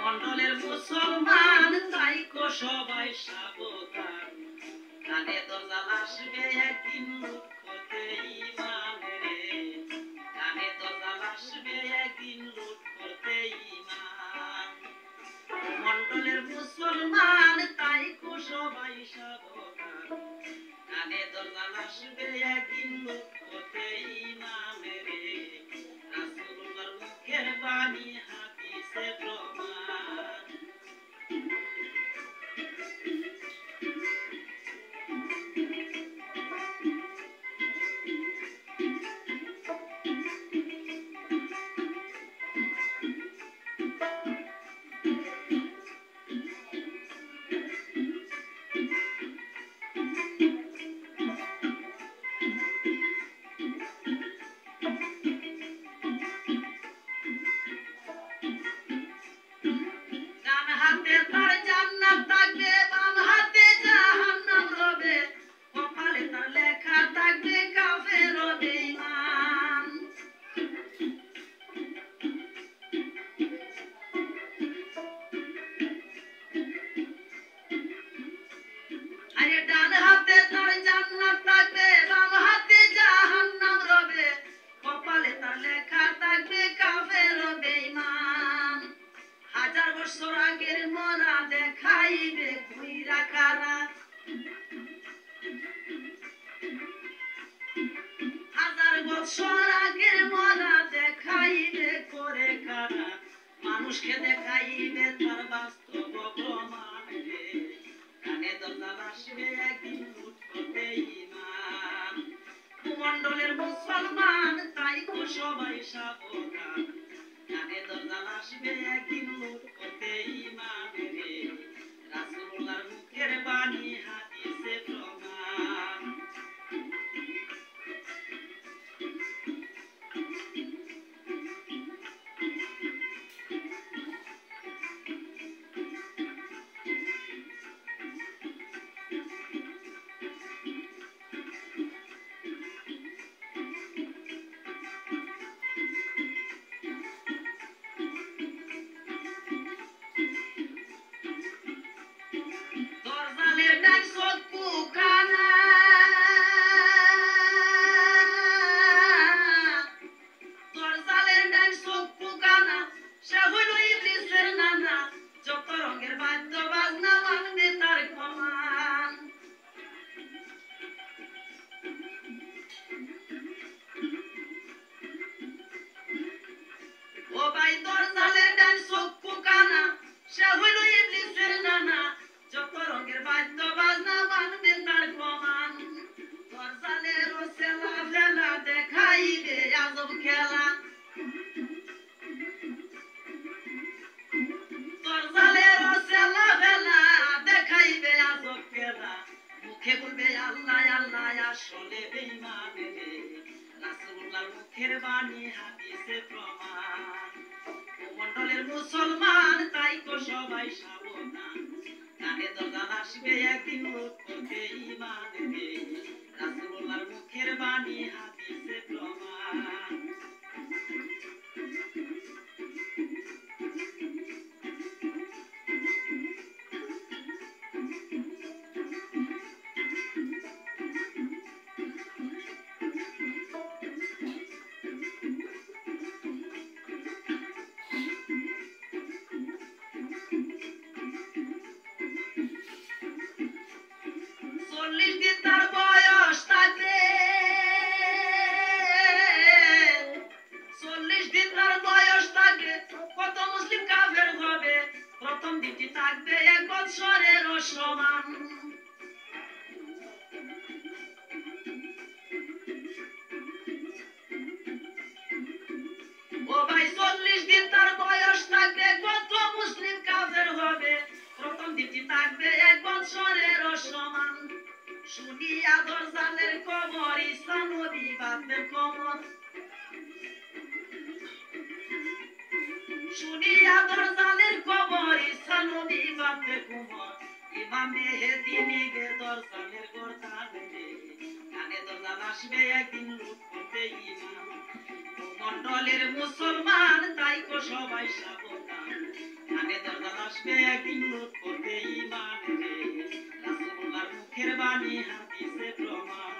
মন্ডলের মুসলমান তাইকো সবাই সাবধান, কানে দরজাল আসবে একদিন লুট করতে ইমান রে, কানে দরজাল আসবে একদিন লুট করতে ইমান। মন্ডলের মুসলমান তাইকো সবাই সাবধান, কানে দরজাল আসবে একদিন লুট করতে ইমান রে, রাসূলুল্লাহর মুখের বাণী হাদিসে প্রমাণ। ডান হাতে তার জান্নাত থাকবে, বাম হাতে জাহান্নাম রবে, কপালে তার লেখা থাকবে কাফের ও বেঈমান। আরে ডান হাতে তার জান্নাত থাকবে, বাম হাতে জাহান্নাম রবে, কপালে তার লেখা থাকবে কাফের ও বেঈমান। হাজার বছর আগের মরা দেখাইবে কইরা কারা, হাজার বছর আগের মরা দেখাইবে করে কারা, মানুষকে দেখাইবে তার বাস্তব প্রমাণ রে, কানে দরজাল আসবে একদিন লুট করতে ইমান। মন্ডলের মুসলমান তাইকো সবাই সাবধান, কানে দরজাল আসবে একদিন লুট করতে ইমান রে, রাসূলুল্লাহর মুখের বাণী হাদিসে প্রমাণ। দরজালের ডাক চক্ষু কানা, দরজালের ডাক চক্ষু কানা, সে হইল ইবলিসের নানা, যত রঙের বাদ্য বাজনা মানবে তার কমান। ও ভাই দরজালের ডাক চক্ষু কানা, সে হইল ইবলিসের নানা, যত রঙের বাদ্য বাজনা মানবে তার কমান। দরজালের রসেলা ফেলা দেখাইবে আজব খেলা, দরজালের রসেলা ফেলা দেখাইবে আজব খেলা, মুখে বলবে আল্লাহ আল্লাহ আসলে বেঈমান রে, রাসূলুল্লাহর মুখের বাণী হাদিসে প্রমাণ। মন্ডলের মুসলমান তাইকো সবাই সাবধান, কানে দরজাল আসবে একদিন লুট করতে ইমান রে, রাসূলুল্লাহর মুখের বাণী হাদিসে প্রমাণ। চল্লিশ দিন তার বয়স থাকবে, 40 দিন তার বয়স থাকবে, কত মুসলিম কাফের হবে, প্রথম দিনটি থাকবে 1 বছরের সমান। ও ভাই 40 দিন তার বয়স থাকবে, কত মুসলিম কাফের হবে, প্রথম দিনটি থাকবে 1 বছরের সমান। শুনিয়া দরজালের খবর ঈসা নবী বাঁধবে কোমর, শুনিয়া দরজালের খবর ঈসা নবী বাঁধবে কোমর, ইমাম মেহেদী নিবে দরজালের গর্দান রে, কানে দরজাল আসবে একদিন লুট করতে ইমান। মন্ডলের মুসলমান তাইকো সবাই সাবধান আগে দরজা আসবে একদিন লোক করবে ইমান রে রাসূলুল্লাহর মুখের বাণী হাদিসে প্রমাণ